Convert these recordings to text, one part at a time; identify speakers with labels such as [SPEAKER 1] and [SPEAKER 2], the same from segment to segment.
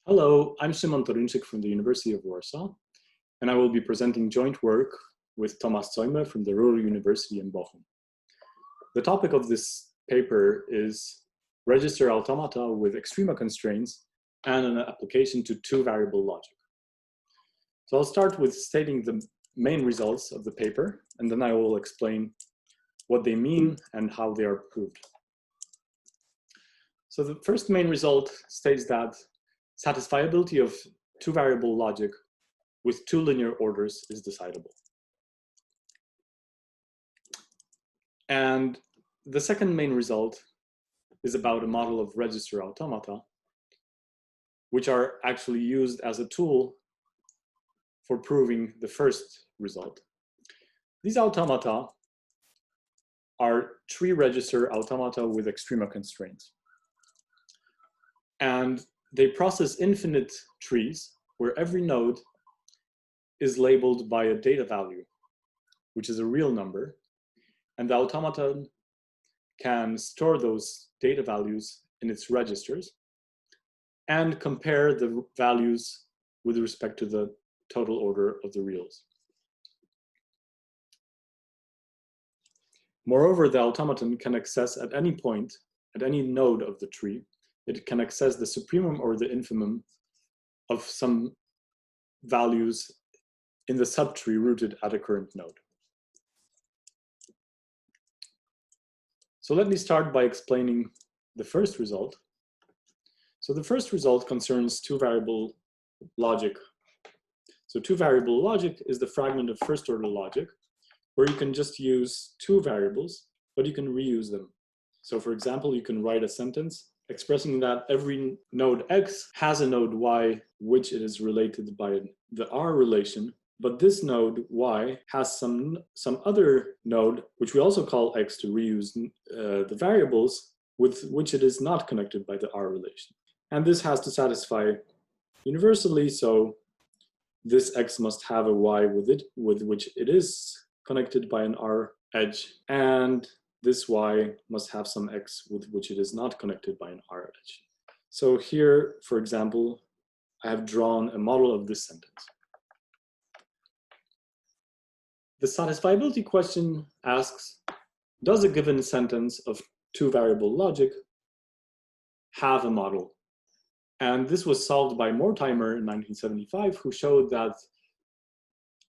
[SPEAKER 1] Hello, I'm Szymon Toruńczyk from the University of Warsaw, and I will be presenting joint work with Thomas Zeumer from the Ruhr University in Bochum. The topic of this paper is register automata with Extrema constraints and an application to two-variable logic. So I'll start with stating the main results of the paper, and then I will explain what they mean and how they are proved. So the first main result states that satisfiability of two-variable logic with two linear orders is decidable. And the second main result is about a model of register automata, which are actually used as a tool for proving the first result. These automata are tree-register automata with Extrema constraints. And they process infinite trees where every node is labeled by a data value, which is a real number, and the automaton can store those data values in its registers and compare the values with respect to the total order of the reals. Moreover, the automaton can access at any point, at any node of the tree, it can access the supremum or the infimum of some values in the subtree rooted at a current node. So let me start by explaining the first result. So the first result concerns two-variable logic. So two-variable logic is the fragment of first-order logic where you can just use two variables, but you can reuse them. So for example, you can write a sentence expressing that every node X has a node Y, which it is related by the R relation, but this node Y has some other node, which we also call X to reuse the variables, with which it is not connected by the R relation. And this has to satisfy universally, so this X must have a Y with which it is connected by an R edge, and this Y must have some X with which it is not connected by an R edge. So here, for example, I have drawn a model of this sentence. The satisfiability question asks, does a given sentence of two-variable logic have a model? And this was solved by Mortimer in 1975, who showed that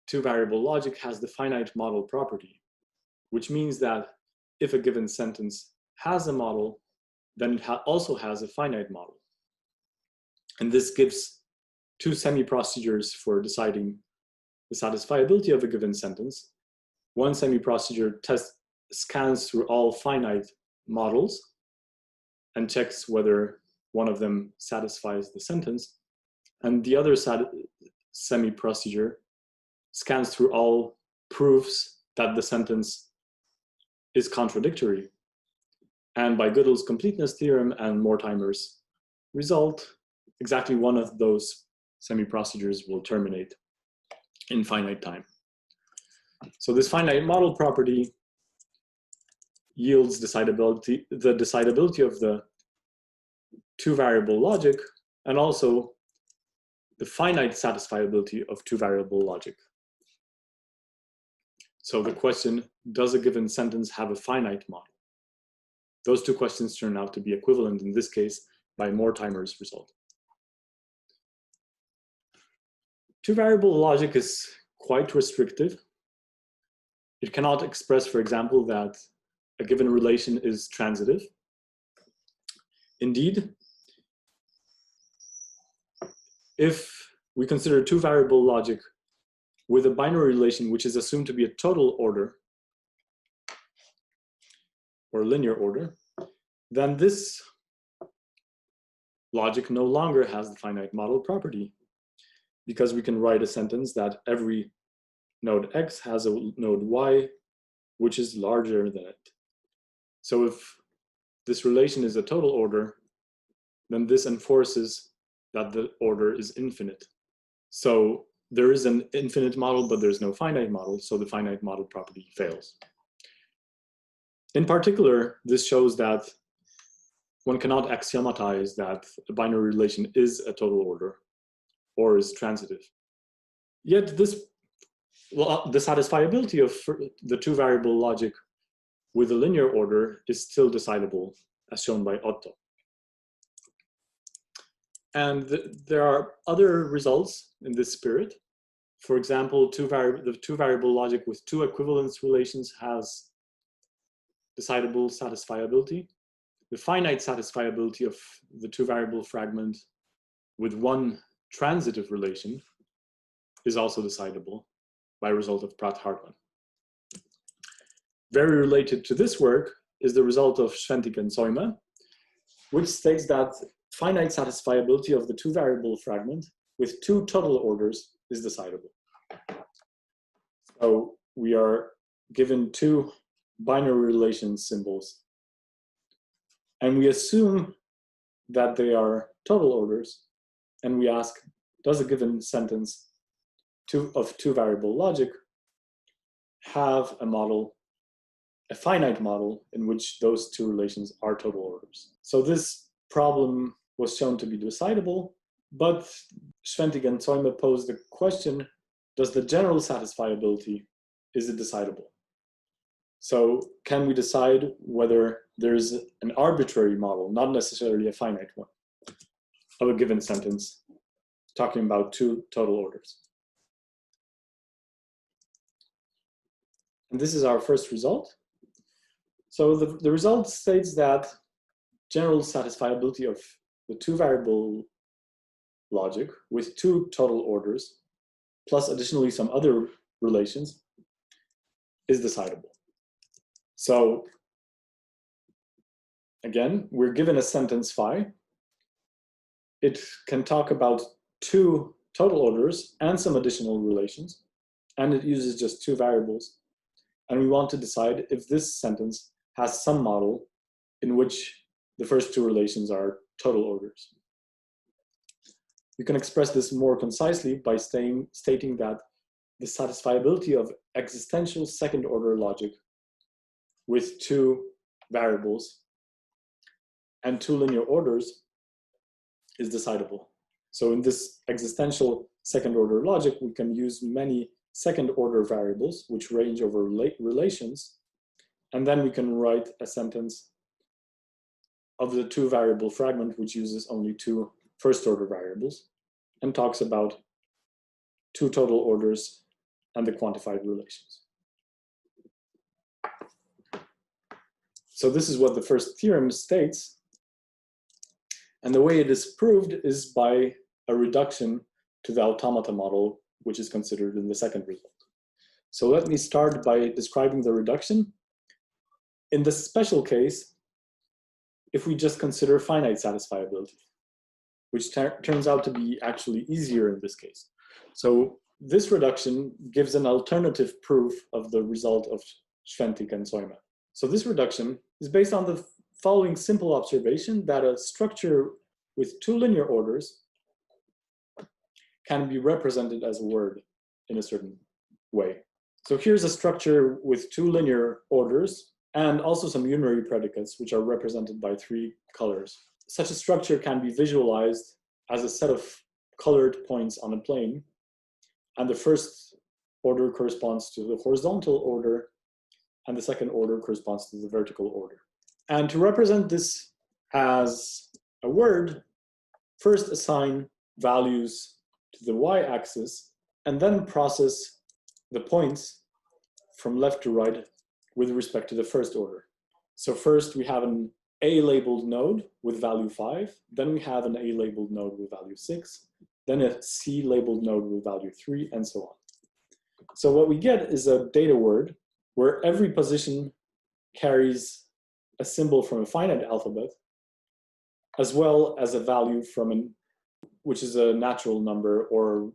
[SPEAKER 1] two-variable logic has the finite model property, which means that if a given sentence has a model, then it also has a finite model. And this gives two semi-procedures for deciding the satisfiability of a given sentence. One semi-procedure scans through all finite models and checks whether one of them satisfies the sentence. And the other semi-procedure scans through all proofs that the sentence is contradictory. And by Gödel's completeness theorem and Mortimer's result, exactly one of those semi-procedures will terminate in finite time. So this finite model property yields the decidability of the two-variable logic, and also the finite satisfiability of two-variable logic. So the question, does a given sentence have a finite model? Those two questions turn out to be equivalent in this case by Mortimer's result. Two-variable logic is quite restrictive. It cannot express, for example, that a given relation is transitive. Indeed, if we consider two-variable logic with a binary relation which is assumed to be a total order or linear order, then this logic no longer has the finite model property, because we can write a sentence that every node X has a node Y which is larger than it. So if this relation is a total order, then this enforces that the order is infinite. So there is an infinite model, but there's no finite model, so the finite model property fails. In particular, this shows that one cannot axiomatize that a binary relation is a total order or is transitive. Yet the satisfiability of the two-variable logic with a linear order is still decidable, as shown by Otto. And there are other results in this spirit. For example, the two-variable logic with two equivalence relations has decidable satisfiability. The finite satisfiability of the two-variable fragment with one transitive relation is also decidable by result of Pratt-Hartmann. Very related to this work is the result of Schwentig and Zäume, which states that finite satisfiability of the two-variable fragment with two total orders is decidable. So we are given two binary relation symbols, and we assume that they are total orders, and we ask, does a given sentence of two-variable logic have a model, a finite model, in which those two relations are total orders? So this problem was shown to be decidable, but Schwentig and Zäume posed the question, does the general satisfiability, is it decidable? So can we decide whether there's an arbitrary model, not necessarily a finite one, of a given sentence, talking about two total orders? And this is our first result. So the result states that general satisfiability of the two-variable logic with two total orders, plus additionally some other relations, is decidable. So again, we're given a sentence phi. It can talk about two total orders and some additional relations, and it uses just two variables. And we want to decide if this sentence has some model in which the first two relations are total orders. We can express this more concisely by stating that the satisfiability of existential second-order logic with two variables and two linear orders is decidable. So in this existential second-order logic, we can use many second-order variables which range over relations, and then we can write a sentence of the two-variable fragment which uses only two first-order variables and talks about two total orders and the quantified relations. So this is what the first theorem states. And the way it is proved is by a reduction to the automata model, which is considered in the second result. So let me start by describing the reduction. In this special case, if we just consider finite satisfiability, which turns out to be actually easier in this case. So this reduction gives an alternative proof of the result of Schwentig and Zäume. So this reduction is based on the following simple observation that a structure with two linear orders can be represented as a word in a certain way. So here's a structure with two linear orders and also some unary predicates, which are represented by three colors. Such a structure can be visualized as a set of colored points on a plane, and the first order corresponds to the horizontal order, and the second order corresponds to the vertical order. And to represent this as a word, first assign values to the y-axis, and then process the points from left to right with respect to the first order. So first we have an A-labeled node with value 5, then we have an A-labeled node with value 6, then a C-labeled node with value 3, and so on. So what we get is a data word where every position carries a symbol from a finite alphabet, as well as a value from which is a natural number or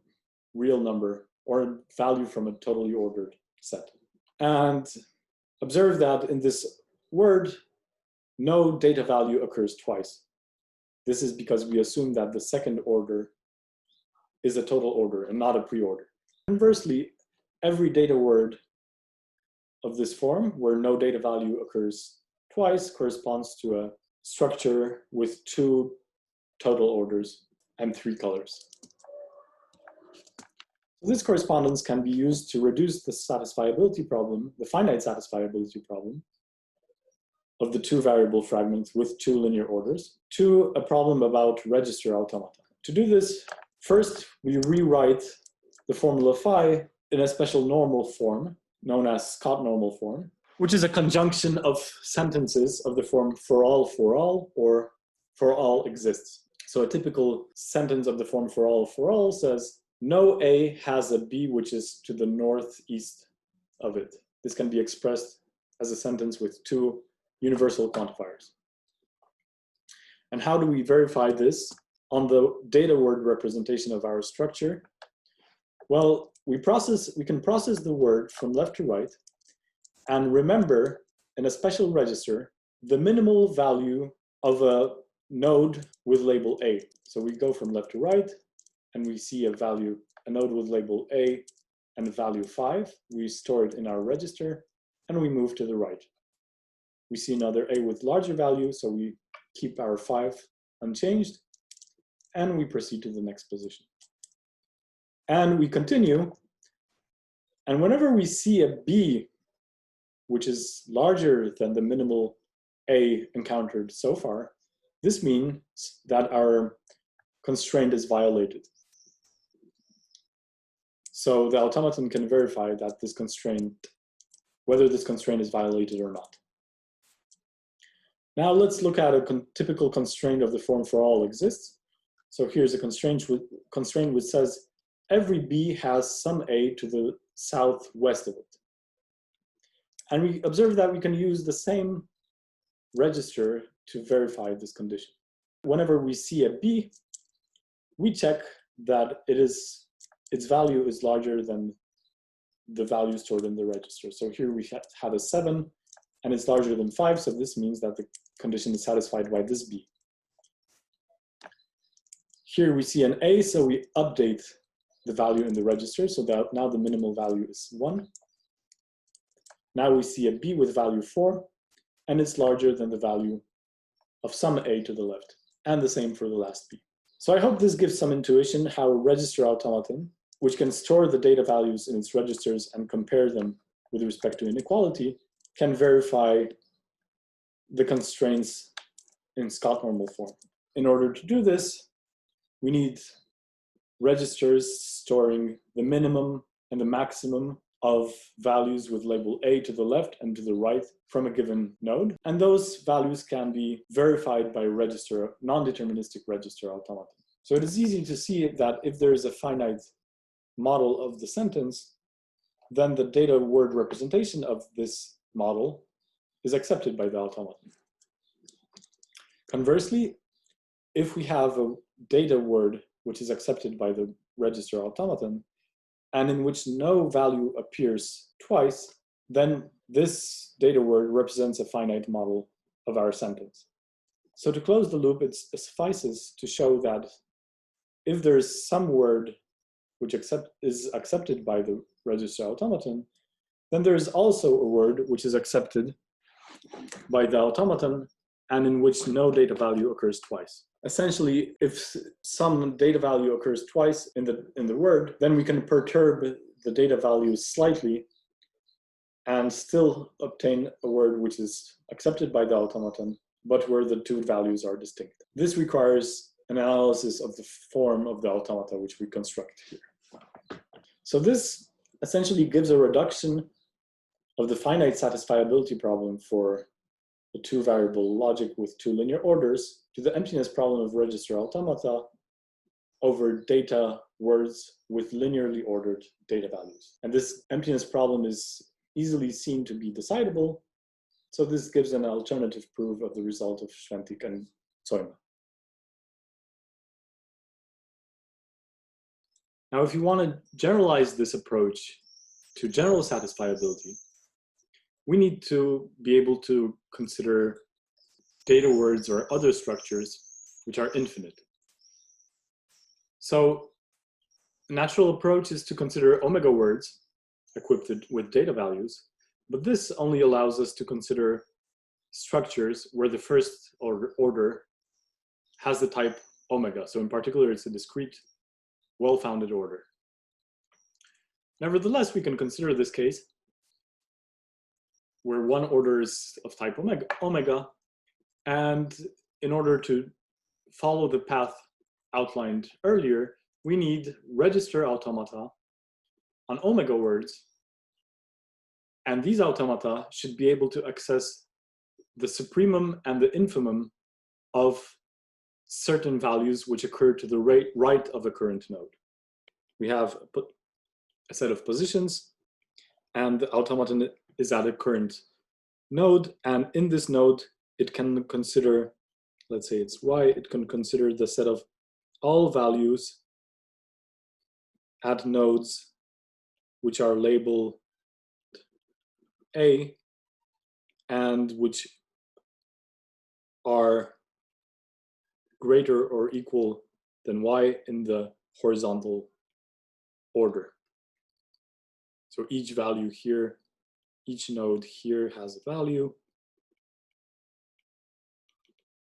[SPEAKER 1] real number, or a value from a totally ordered set. And observe that in this word, no data value occurs twice. This is because we assume that the second order is a total order and not a pre-order. Conversely, every data word of this form, where no data value occurs twice, corresponds to a structure with 2 total orders and 3 colors. This correspondence can be used to reduce the satisfiability problem, the finite satisfiability problem, of the 2 variable fragments with 2 linear orders, to a problem about register automata. To do this, first we rewrite the formula phi in a special normal form, known as Scott normal form, which is a conjunction of sentences of the form for all, or for all exists. So a typical sentence of the form for all says, no A has a B which is to the northeast of it. This can be expressed as a sentence with 2 universal quantifiers. And how do we verify this on the data word representation of our structure? Well, we can process the word from left to right and remember in a special register the minimal value of a node with label A. So we go from left to right and we see a node with label A and value 5. We store it in our register and we move to the right. We see another A with larger value, so we keep our 5 unchanged and we proceed to the next position. And we continue, and whenever we see a B which is larger than the minimal A encountered so far, this means that our constraint is violated. So the automaton can verify that this constraint, whether this constraint is violated or not. Now let's look at a typical constraint of the form for all exists. So here's a constraint which says every B has some A to the southwest of it. And we observe that we can use the same register to verify this condition. Whenever we see a B, we check that its value is larger than the value stored in the register. So here we have a 7 and it's larger than 5, so this means that the condition is satisfied by this B. Here we see an A, so we update the value in the register, so that now the minimal value is 1. Now we see a B with value 4, and it's larger than the value of some A to the left, and the same for the last B. So I hope this gives some intuition how a register automaton, which can store the data values in its registers and compare them with respect to inequality, can verify the constraints in Scott normal form. In order to do this, we need registers storing the minimum and the maximum of values with label A to the left and to the right from a given node. And those values can be verified by non-deterministic register automaton. So it is easy to see that if there is a finite model of the sentence, then the data word representation of this model is accepted by the automaton. Conversely, if we have a data word which is accepted by the register automaton, and in which no value appears twice, then this data word represents a finite model of our sentence. So to close the loop, it suffices to show that if there is some word which is accepted by the register automaton, then there is also a word which is accepted by the automaton and in which no data value occurs twice. Essentially, if some data value occurs twice in the word, then we can perturb the data values slightly and still obtain a word which is accepted by the automaton, but where the 2 values are distinct. This requires an analysis of the form of the automata which we construct here. So this essentially gives a reduction of the finite satisfiability problem for the 2 variable logic with 2 linear orders to the emptiness problem of register automata over data words with linearly ordered data values. And this emptiness problem is easily seen to be decidable, so this gives an alternative proof of the result of Schwentik and Zollner. Now, if you want to generalize this approach to general satisfiability, we need to be able to consider data words or other structures which are infinite. So a natural approach is to consider omega words equipped with data values, but this only allows us to consider structures where the first order has the type omega. So in particular, it's a discrete, well-founded order. Nevertheless, we can consider this case where one order is of type omega, and in order to follow the path outlined earlier, we need register automata on omega words, and these automata should be able to access the supremum and the infimum of certain values which occur to the right of a current node. We have a set of positions, and the automaton is at a current node, and in this node, it can consider, let's say it's y, it can consider the set of all values at nodes which are labeled A and which are greater or equal than y in the horizontal order. So each value here, each node here has a value.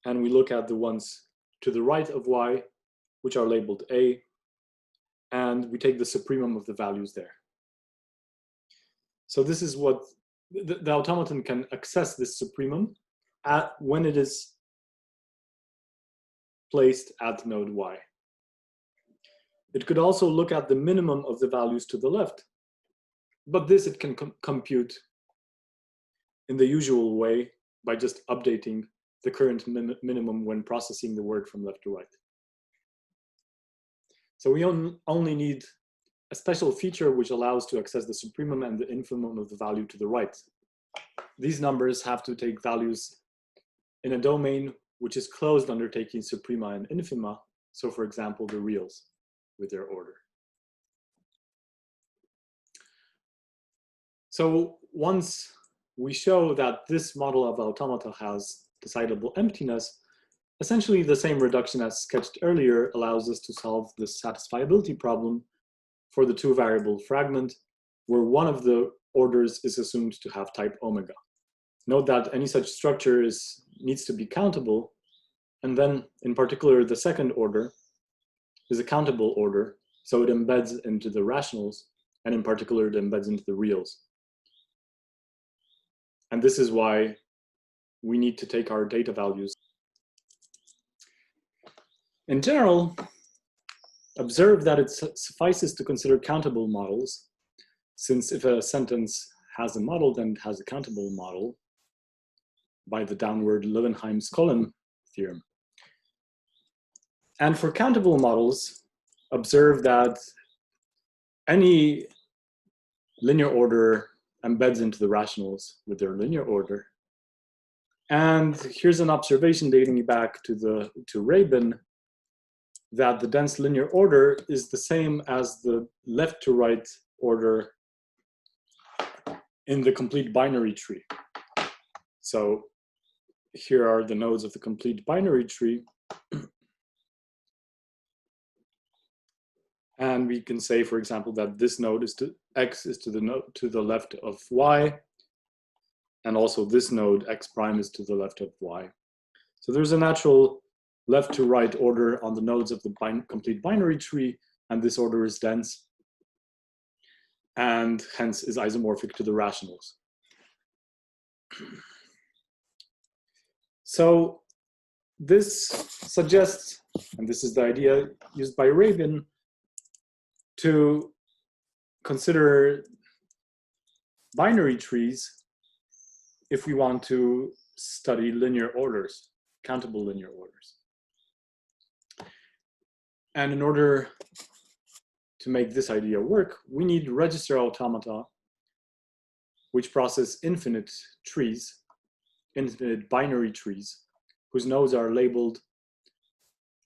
[SPEAKER 1] And we look at the ones to the right of y, which are labeled A, and we take the supremum of the values there. So this is what the automaton can access this supremum when it is placed at node y. It could also look at the minimum of the values to the left, but this it can compute in the usual way by just updating the current minimum when processing the word from left to right. So we only need a special feature which allows to access the supremum and the infimum of the value to the right. These numbers have to take values in a domain which is closed under taking suprema and infima. So for example, the reals with their order. So once we show that this model of automata has decidable emptiness, essentially the same reduction as sketched earlier allows us to solve the satisfiability problem for the two-variable fragment, where one of the orders is assumed to have type omega. Note that any such structure needs to be countable, and then in particular the second order is a countable order, so it embeds into the rationals, and in particular it embeds into the reals. And this is why we need to take our data values. In general, observe that it suffices to consider countable models, since if a sentence has a model, then it has a countable model by the downward Leeuwenheim-Skolem theorem. And for countable models, observe that any linear order embeds into the rationals with their linear order. And here's an observation dating back to Rabin, that the dense linear order is the same as the left to right order in the complete binary tree. So here are the nodes of the complete binary tree. And we can say, for example, that this node is x is to the left of y, and also this node x prime is to the left of y. So there's a natural left to right order on the nodes of the complete binary tree, and this order is dense, and hence is isomorphic to the rationals. So this suggests, and this is the idea used by Rabin, to consider binary trees if we want to study linear orders, countable linear orders. And in order to make this idea work, we need register automata which process infinite trees, infinite binary trees, whose nodes are labeled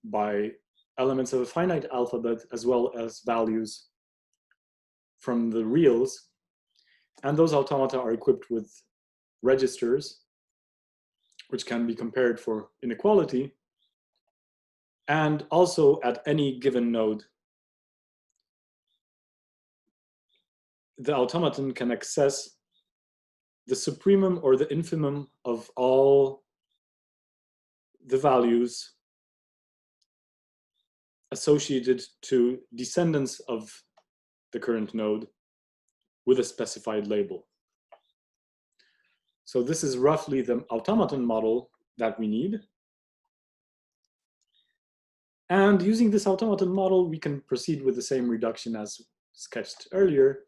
[SPEAKER 1] by elements of a finite alphabet as well as values from the reals. And those automata are equipped with registers, which can be compared for inequality. And also at any given node, the automaton can access the supremum or the infimum of all the values associated to descendants of the current node with a specified label. So this is roughly the automaton model that we need. And using this automaton model, we can proceed with the same reduction as sketched earlier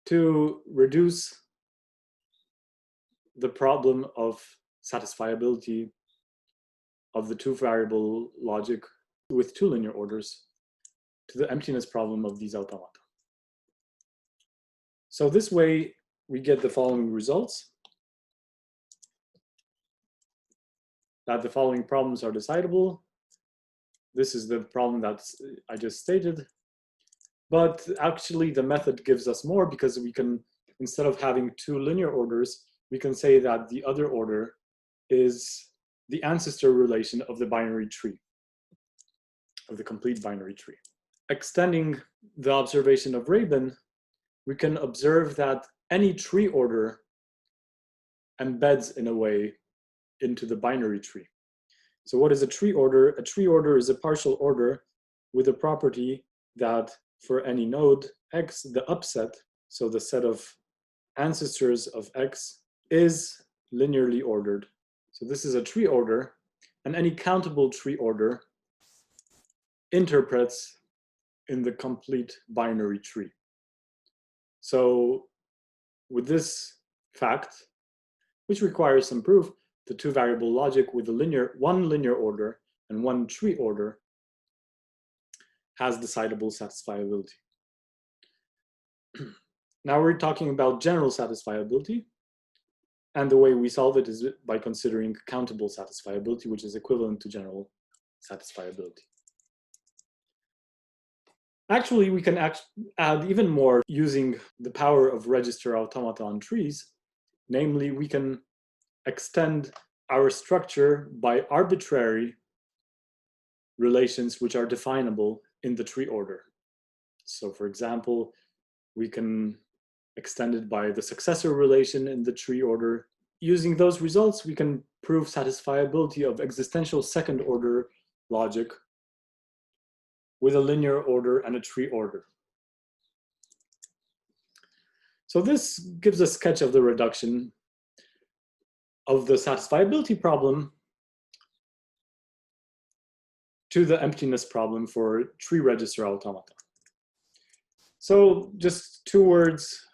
[SPEAKER 1] to reduce the problem of satisfiability of the two variable logic with two linear orders to the emptiness problem of these automata. So this way we get the following results: that the following problems are decidable. This is the problem that I just stated. But actually the method gives us more, because we can, instead of having two linear orders, we can say that the other order is the ancestor relation of the binary tree, of the complete binary tree. Extending the observation of Rabin, we can observe that any tree order embeds in a way into the binary tree. So what is a tree order? A tree order is a partial order with a property that for any node x, the upset, so the set of ancestors of x, is linearly ordered. So this is a tree order, and any countable tree order interprets in the complete binary tree. So with this fact, which requires some proof, the two variable logic with one linear order and one tree order has decidable satisfiability. Now we're talking about general satisfiability, and the way we solve it is by considering countable satisfiability, which is equivalent to general satisfiability. Actually, we can add even more using the power of register automata on trees. Namely, we can extend our structure by arbitrary relations which are definable in the tree order. So for example, we can extend it by the successor relation in the tree order. Using those results, we can prove satisfiability of existential second order logic with a linear order and a tree order. So this gives a sketch of the reduction of the satisfiability problem to the emptiness problem for tree register automata. So just 2 words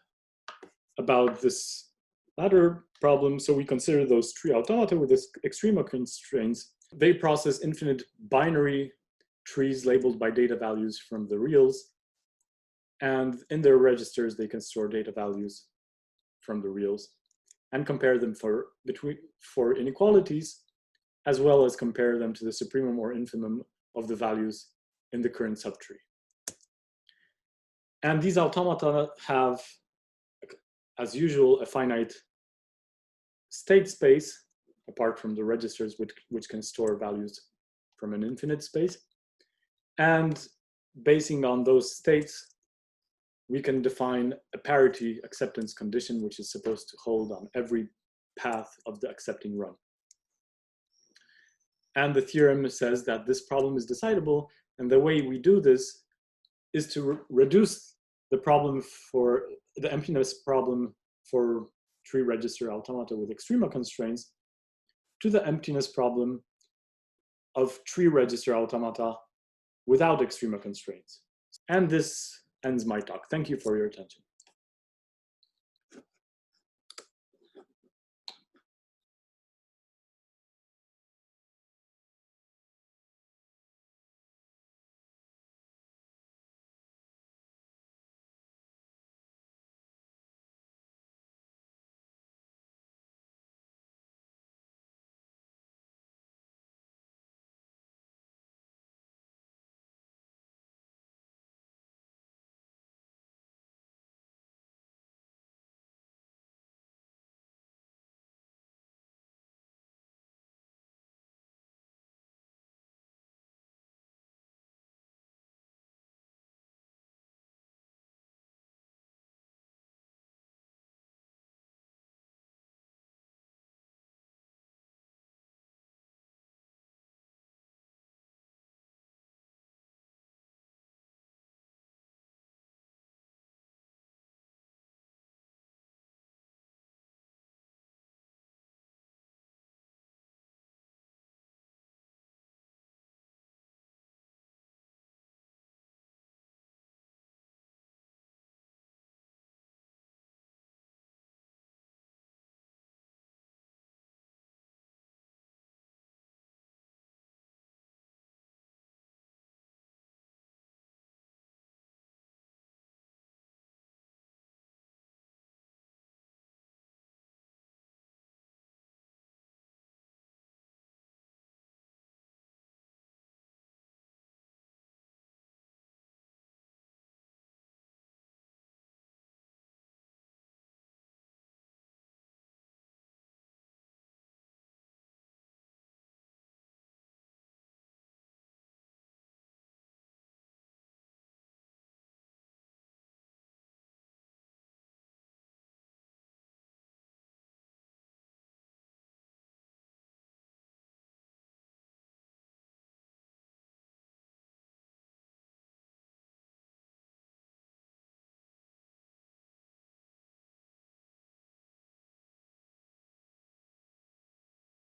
[SPEAKER 1] about this latter problem. So we consider those tree automata with this extrema constraints. They process infinite binary trees labeled by data values from the reals, and in their registers they can store data values from the reals and compare them for inequalities, as well as compare them to the supremum or infimum of the values in the current subtree. And these automata have, as usual, a finite state space, apart from the registers which can store values from an infinite space. And basing on those states, we can define a parity acceptance condition, which is supposed to hold on every path of the accepting run. And the theorem says that this problem is decidable, and the way we do this is to reduce the problem for the emptiness problem for tree register automata with extrema constraints to the emptiness problem of tree register automata without extrema constraints. And this ends my talk. Thank you for your attention.